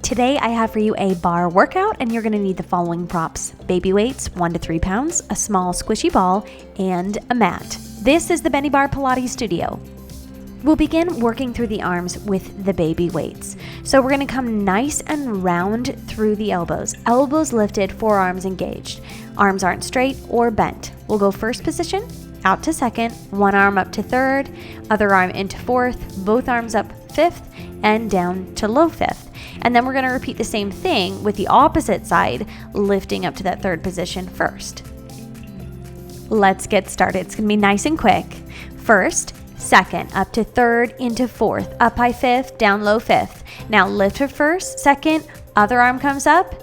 Today I have for you a bar workout, and you're going to need the following props: baby weights 1 to 3 pounds, a small squishy ball, and a mat. This is the Bennie Barre Pilates studio. We'll begin working through the arms with the baby weights. So we're going to come nice and round through the elbows. Elbows lifted, forearms engaged. Arms aren't straight or bent. We'll go first position, out to second, one arm up to third, other arm into fourth, both arms up fifth, and down to low fifth. And then we're going to repeat the same thing with the opposite side, lifting up to that third position first. Let's get started. It's going to be nice and quick. First, second, up to third, into fourth, up high fifth, down low fifth. Now lift for first, second, other arm comes up,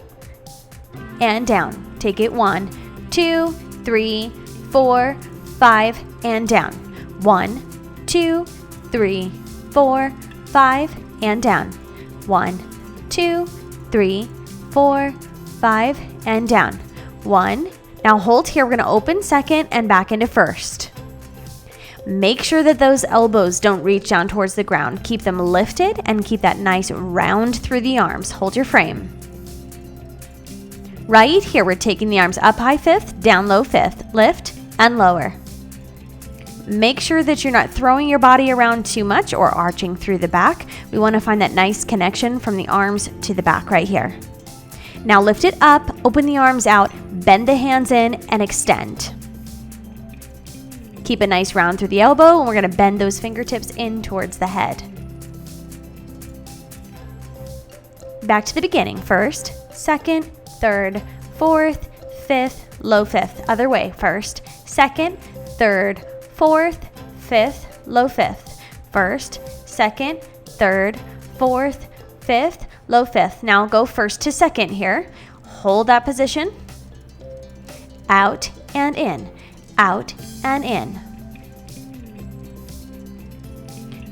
and down. Take it 1, 2, 3, 4, 5, and down. 1, 2, 3, 4, 5, and down. 1, 2, 3, 4, 5, and down. 1. Now hold here. We're going to open second and back into first. Make sure that those elbows don't reach down towards the ground. Keep them lifted and keep that nice round through the arms. Hold your frame. Right here, we're taking the arms up high fifth, down low fifth, lift and lower. Make sure that you're not throwing your body around too much or arching through the back. We want to find that nice connection from the arms to the back right here. Now lift it up, open the arms out, bend the hands in, and extend. Keep a nice round through the elbow, and we're going to bend those fingertips in towards the head. Back to the beginning. First, second, third, fourth, fifth, low fifth. Other way. First, second, third, fourth, fifth, low fifth. First, second, third, fourth, fifth, low fifth. Now go first to second here. Hold that position. Out and in. Out and in.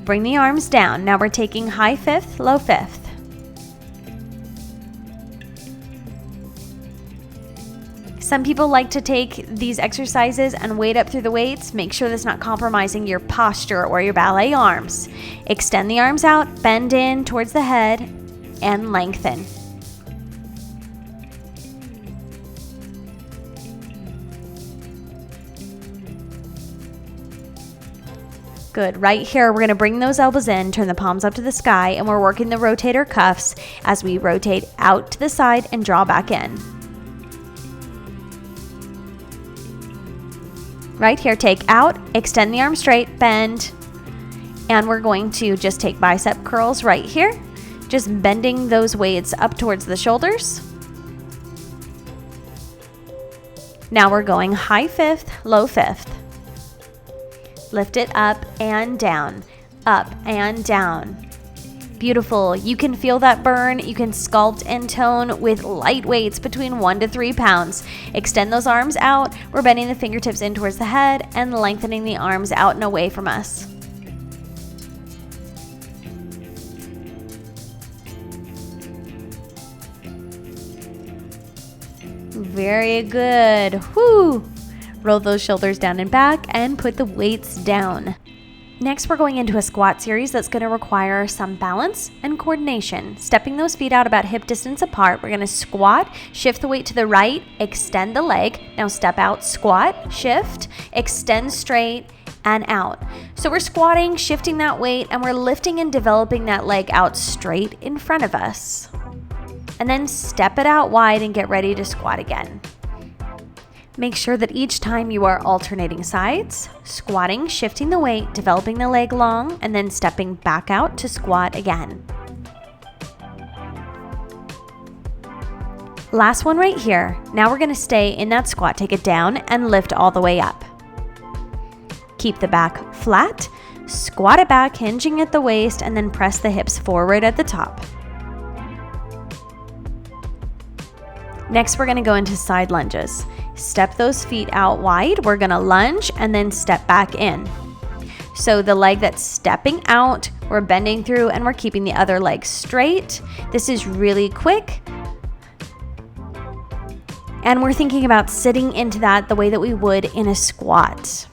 Bring the arms down. Now we're taking high fifth, low fifth. Some people like to take these exercises and wade up through the weights. Make sure that's not compromising your posture or your ballet arms. Extend the arms out, bend in towards the head, and lengthen. Good. Right here, we're going to bring those elbows in, turn the palms up to the sky, and we're working the rotator cuffs as we rotate out to the side and draw back in. Right here, take out, extend the arm straight, bend, and we're going to just take bicep curls right here, just bending those weights up towards the shoulders. Now we're going high fifth, low fifth. Lift it up and down, up and down. Beautiful. You can feel that burn. You can sculpt and tone with light weights between 1 to 3 pounds. Extend those arms out. We're bending the fingertips in towards the head and lengthening the arms out and away from us. Very good. Whoo! Roll those shoulders down and back and put the weights down. Next, we're going into a squat series that's going to require some balance and coordination. Stepping those feet out about hip distance apart, we're going to squat, shift the weight to the right, extend the leg. Now step out, squat, shift, extend straight, and out. So we're squatting, shifting that weight, and we're lifting and developing that leg out straight in front of us. And then step it out wide and get ready to squat again. Make sure that each time you are alternating sides, squatting, shifting the weight, developing the leg long, and then stepping back out to squat again. Last one right here. Now we're going to stay in that squat. Take it down and lift all the way up. Keep the back flat, squat it back, hinging at the waist, and then press the hips forward at the top. Next, we're going to go into side lunges. Step those feet out wide. We're going to lunge and then step back in. So the leg that's stepping out, we're bending through and we're keeping the other leg straight. This is really quick. And we're thinking about sitting into that the way that we would in a squat.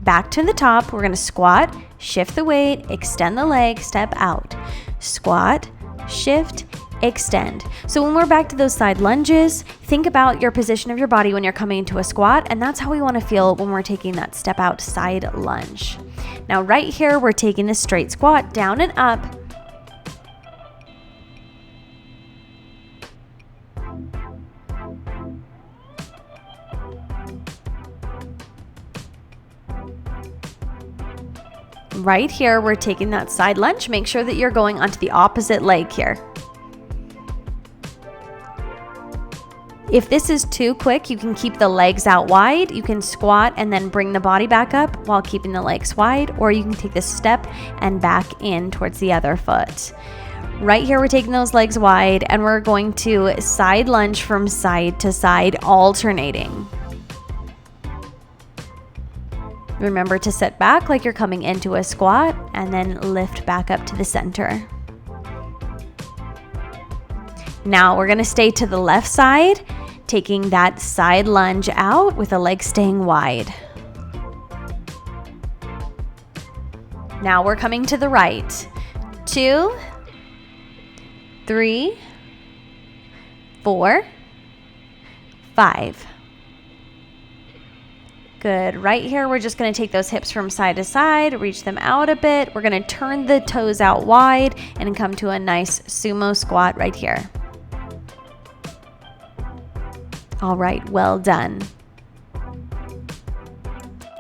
Back to the top, we're going to squat, shift the weight, extend the leg, step out. Squat, shift, extend. So when we're back to those side lunges, think about your position of your body when you're coming into a squat, and that's how we want to feel when we're taking that step out side lunge. Now right here, we're taking the straight squat down and up. Right here, we're taking that side lunge. Make sure that you're going onto the opposite leg here. If this is too quick, you can keep the legs out wide. You can squat and then bring the body back up while keeping the legs wide, or you can take this step and back in towards the other foot. Right here, we're taking those legs wide, and we're going to side lunge from side to side, alternating. Remember to sit back like you're coming into a squat, and then lift back up to the center. Now we're going to stay to the left side, taking that side lunge out with the legs staying wide. Now we're coming to the right. 2, 3, 4, 5. Good. Right here, we're just going to take those hips from side to side, reach them out a bit. We're going to turn the toes out wide and come to a nice sumo squat right here. All right, well done.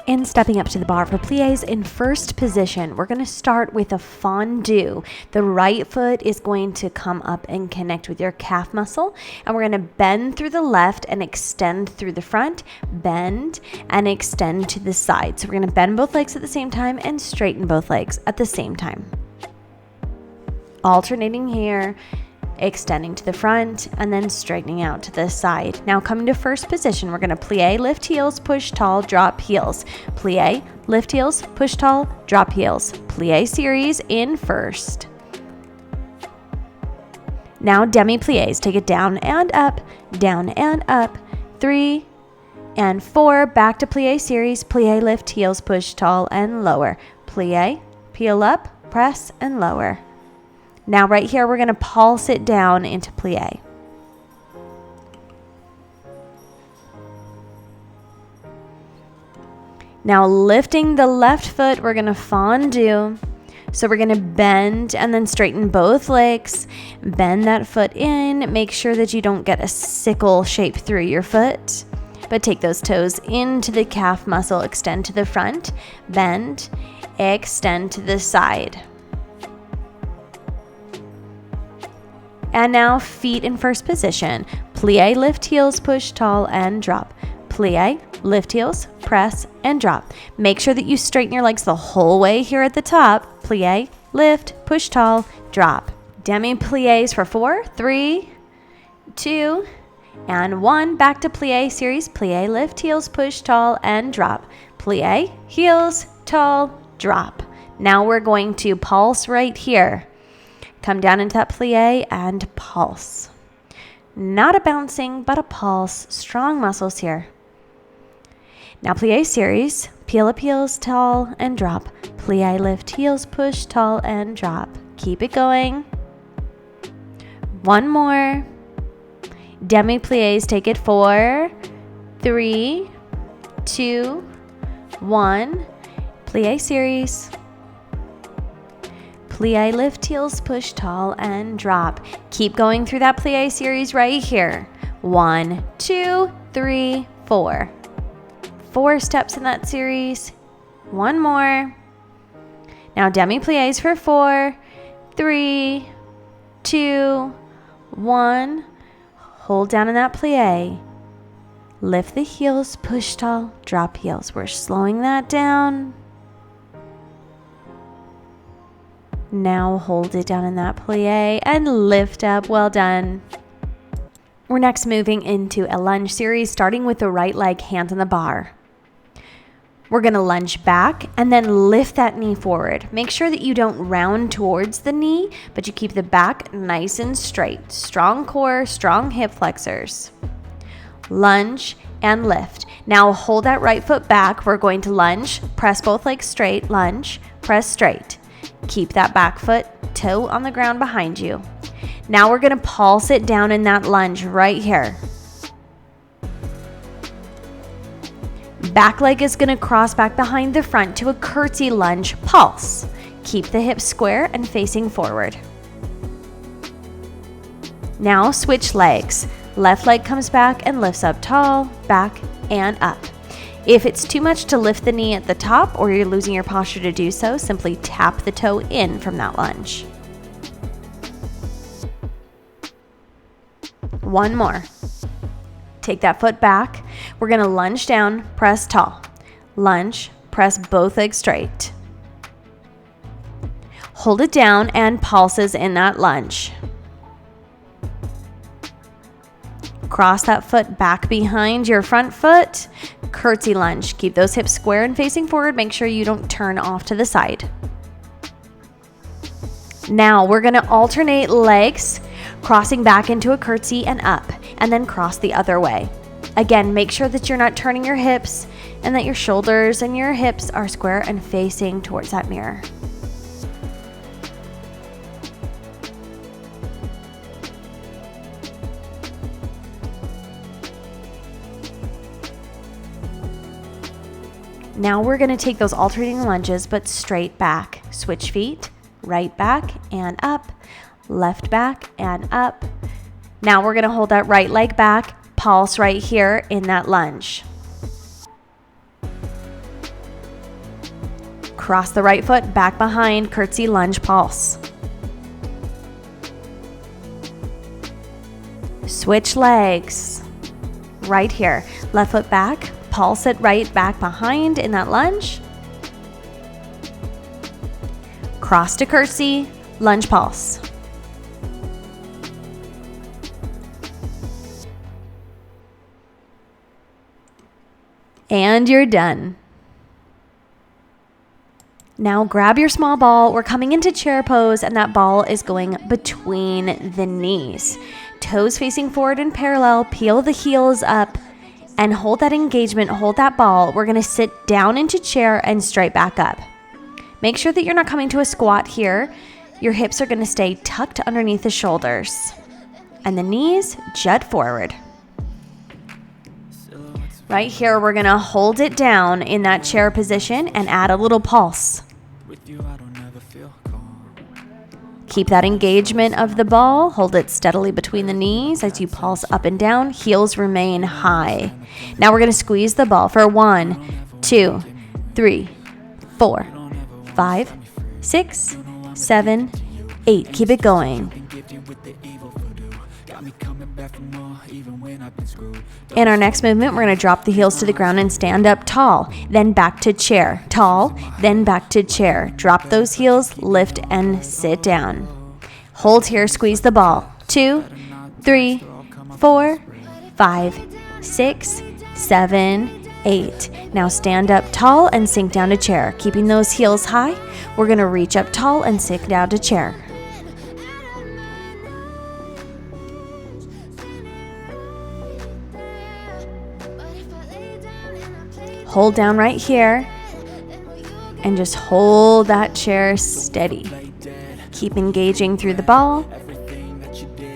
And stepping up to the bar for plies in first position, we're going to start with a fondue. The right foot is going to come up and connect with your calf muscle, and we're going to bend through the left and extend through the front, bend and extend to the side. So we're going to bend both legs at the same time and straighten both legs at the same time. Alternating here, extending to the front and then straightening out to the side. Now coming to first position, we're going to plie, lift heels, push tall, drop heels. Plie, lift heels, push tall, drop heels. Plie series in first. Now demi plies, take it down and up, 3 and 4, back to plie series, plie, lift heels, push tall and lower. Plie, peel up, press and lower. Now right here, we're going to pulse it down into plie. Now lifting the left foot, we're going to fondue. So we're going to bend and then straighten both legs. Bend that foot in. Make sure that you don't get a sickle shape through your foot. But take those toes into the calf muscle. Extend to the front. Bend. Extend to the side. And now feet in first position. Plie, lift heels, push tall and drop. Plie, lift heels, press and drop. Make sure that you straighten your legs the whole way here at the top. Plie, lift, push tall, drop. Demi plies for 4, 3, 2, and 1. Back to plie series. Plie, lift heels, push tall and drop. Plie, heels, tall, drop. Now we're going to pulse right here. Come down into that plie and pulse. Not a bouncing, but a pulse. Strong muscles here. Now plie series. Peel up heels, tall and drop. Plie, lift heels, push tall and drop. Keep it going. One more. Demi plies, take it 4, 3, 2, 1. Plie series. Plie, lift heels, push tall and drop. Keep going through that plie series right here. 1, 2, 3, 4. 4 steps in that series. One more. Now demi plies for 4, 3, 2, 1. Hold down in that plie. Lift the heels, push tall, drop heels. We're slowing that down. Now hold it down in that plie and lift up. Well done. We're next moving into a lunge series, starting with the right leg, hands on the bar. We're going to lunge back and then lift that knee forward. Make sure that you don't round towards the knee, but you keep the back nice and straight. Strong core, strong hip flexors. Lunge and lift. Now hold that right foot back. We're going to lunge, press both legs straight, lunge, press straight. Keep that back foot, toe on the ground behind you. Now we're going to pulse it down in that lunge right here. Back leg is going to cross back behind the front to a curtsy lunge pulse. Keep the hips square and facing forward. Now switch legs. Left leg comes back and lifts up tall, back, and up. If it's too much to lift the knee at the top or you're losing your posture to do so, simply tap the toe in from that lunge. One more. Take that foot back. We're going to lunge down, press tall. Lunge, press both legs straight. Hold it down and pulses in that lunge. Cross that foot back behind your front foot. Curtsy lunge. Keep those hips square and facing forward. Make sure you don't turn off to the side. Now we're going to alternate legs, crossing back into a curtsy and up, and then cross the other way. Again, make sure that you're not turning your hips and that your shoulders and your hips are square and facing towards that mirror. Now we're going to take those alternating lunges, but straight back. Switch feet, right back and up, left back and up. Now we're going to hold that right leg back, pulse right here in that lunge. Cross the right foot back behind, curtsy lunge pulse. Switch legs. Right here, left foot back, pulse it right back behind in that lunge. Cross to curtsy, lunge pulse. And you're done. Now grab your small ball. We're coming into chair pose, and that ball is going between the knees. Toes facing forward and parallel, peel the heels up, and hold that engagement, hold that ball. We're gonna sit down into chair and straight back up. Make sure that you're not coming to a squat here. Your hips are gonna stay tucked underneath the shoulders, and the knees jut forward. Right here, we're gonna hold it down in that chair position and add a little pulse. Keep that engagement of the ball. Hold it steadily between the knees as you pulse up and down. Heels remain high. Now we're going to squeeze the ball for 1, 2, 3, 4, 5, 6, 7, 8. Keep it going. In our next movement, we're going to drop the heels to the ground and stand up tall, then back to chair. Tall, then back to chair. Drop those heels, lift, and sit down. Hold here, squeeze the ball. 2, 3, 4, 5, 6, 7, 8. Now stand up tall and sink down to chair. Keeping those heels high, we're going to reach up tall and sink down to chair. Hold down right here and just hold that chair steady. Keep engaging through the ball.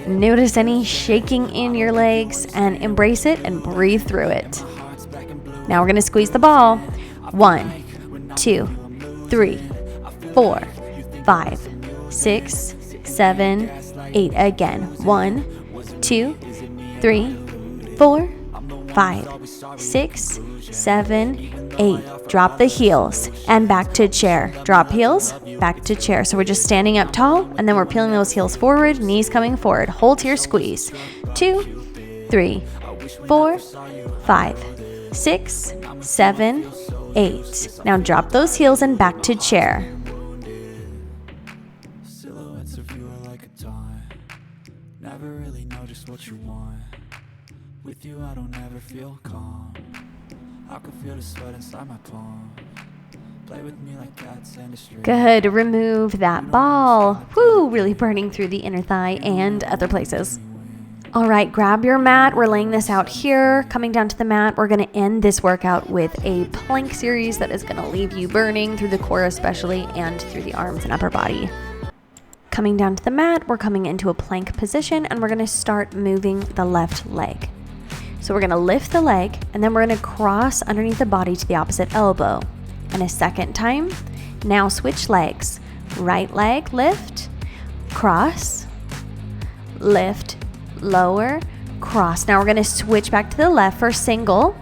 Notice any shaking in your legs and embrace it and breathe through it. Now we're going to squeeze the ball. 1, 2, 3, 4, 5, 6, 7, 8. Again. 1, 2, 3, 4, 5, 6, 7, 8. Drop the heels and back to chair. Drop heels, back to chair. So we're just standing up tall and then we're peeling those heels forward, knees coming forward. Hold here, squeeze. 2, 3, 4, 5, 6, 7, 8. Now drop those heels and back to chair. Silhouettes of you are like a dawn. Never really know just what you want. With you I don't ever feel calm. I can feel the sweat inside my palm. Play with me like cats and a string. Good. Remove that ball. Woo, really burning through the inner thigh and other places. All right, grab your mat. We're laying this out here. Coming down to the mat, we're going to end this workout with a plank series that is going to leave you burning through the core especially and through the arms and upper body. Coming down to the mat, we're coming into a plank position and we're gonna start moving the left leg. So we're gonna lift the leg and then we're gonna cross underneath the body to the opposite elbow. And a second time, now switch legs. Right leg, lift, cross, lift, lower, cross. Now we're gonna switch back to the left for single,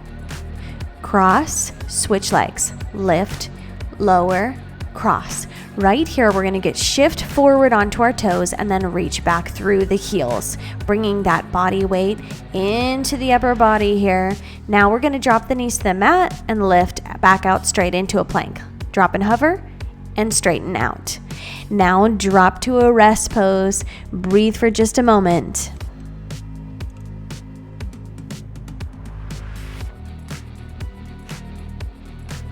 cross, switch legs, lift, lower, cross. Right here, we're gonna get shift forward onto our toes and then reach back through the heels, bringing that body weight into the upper body here. Now we're gonna drop the knees to the mat and lift back out straight into a plank. Drop and hover and straighten out. Now drop to a rest pose. Breathe for just a moment.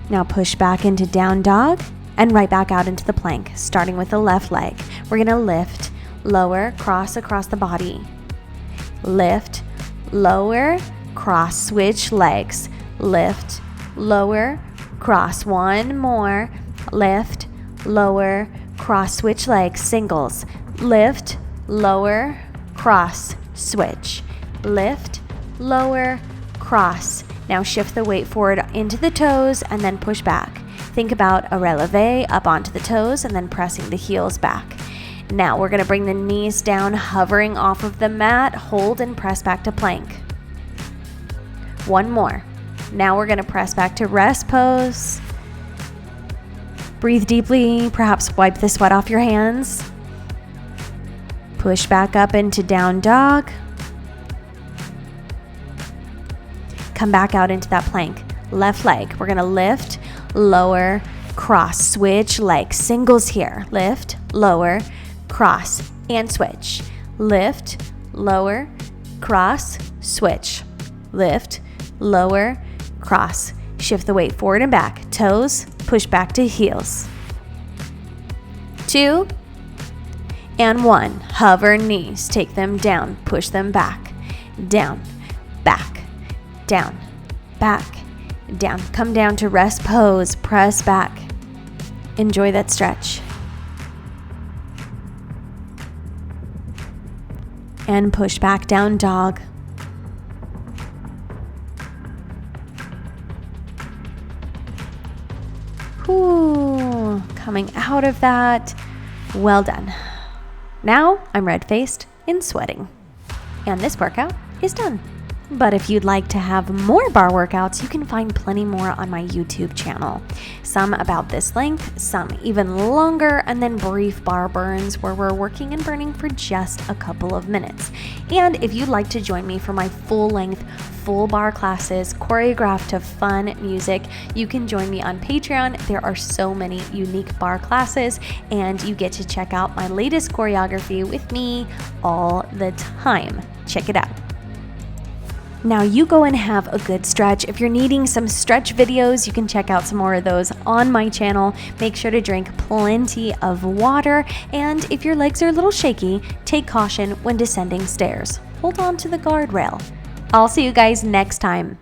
Now push back into down dog and right back out into the plank, starting with the left leg. We're gonna lift, lower, cross across the body. Lift, lower, cross, switch legs. Lift, lower, cross. One more. Lift, lower, cross, switch legs, singles. Lift, lower, cross, switch. Lift, lower, cross. Now shift the weight forward into the toes and then push back. Think about a releve up onto the toes and then pressing the heels back. Now we're gonna bring the knees down, hovering off of the mat, hold and press back to plank. One more. Now we're gonna press back to rest pose. Breathe deeply, perhaps wipe the sweat off your hands. Push back up into down dog. Come back out into that plank. Left leg, we're gonna lift, lower, cross, switch legs, singles here. Lift, lower, cross, and switch. Lift, lower, cross, switch. Lift, lower, cross. Shift the weight forward and back. Toes, push back to heels. 2 and 1. Hover knees, take them down, push them back, down, back, down, back, down. Come down to rest pose, press back. Enjoy that stretch. And push back down dog. Ooh, coming out of that. Well done. Now I'm red-faced and sweating. And this workout is done. But if you'd like to have more bar workouts, you can find plenty more on my YouTube channel. Some about this length, some even longer, and then brief bar burns where we're working and burning for just a couple of minutes. And if you'd like to join me for my full-length, full bar classes choreographed to fun music, you can join me on Patreon. There are so many unique bar classes, and you get to check out my latest choreography with me all the time. Check it out. Now you go and have a good stretch. If you're needing some stretch videos, you can check out some more of those on my channel. Make sure to drink plenty of water. And if your legs are a little shaky, take caution when descending stairs. Hold on to the guardrail. I'll see you guys next time.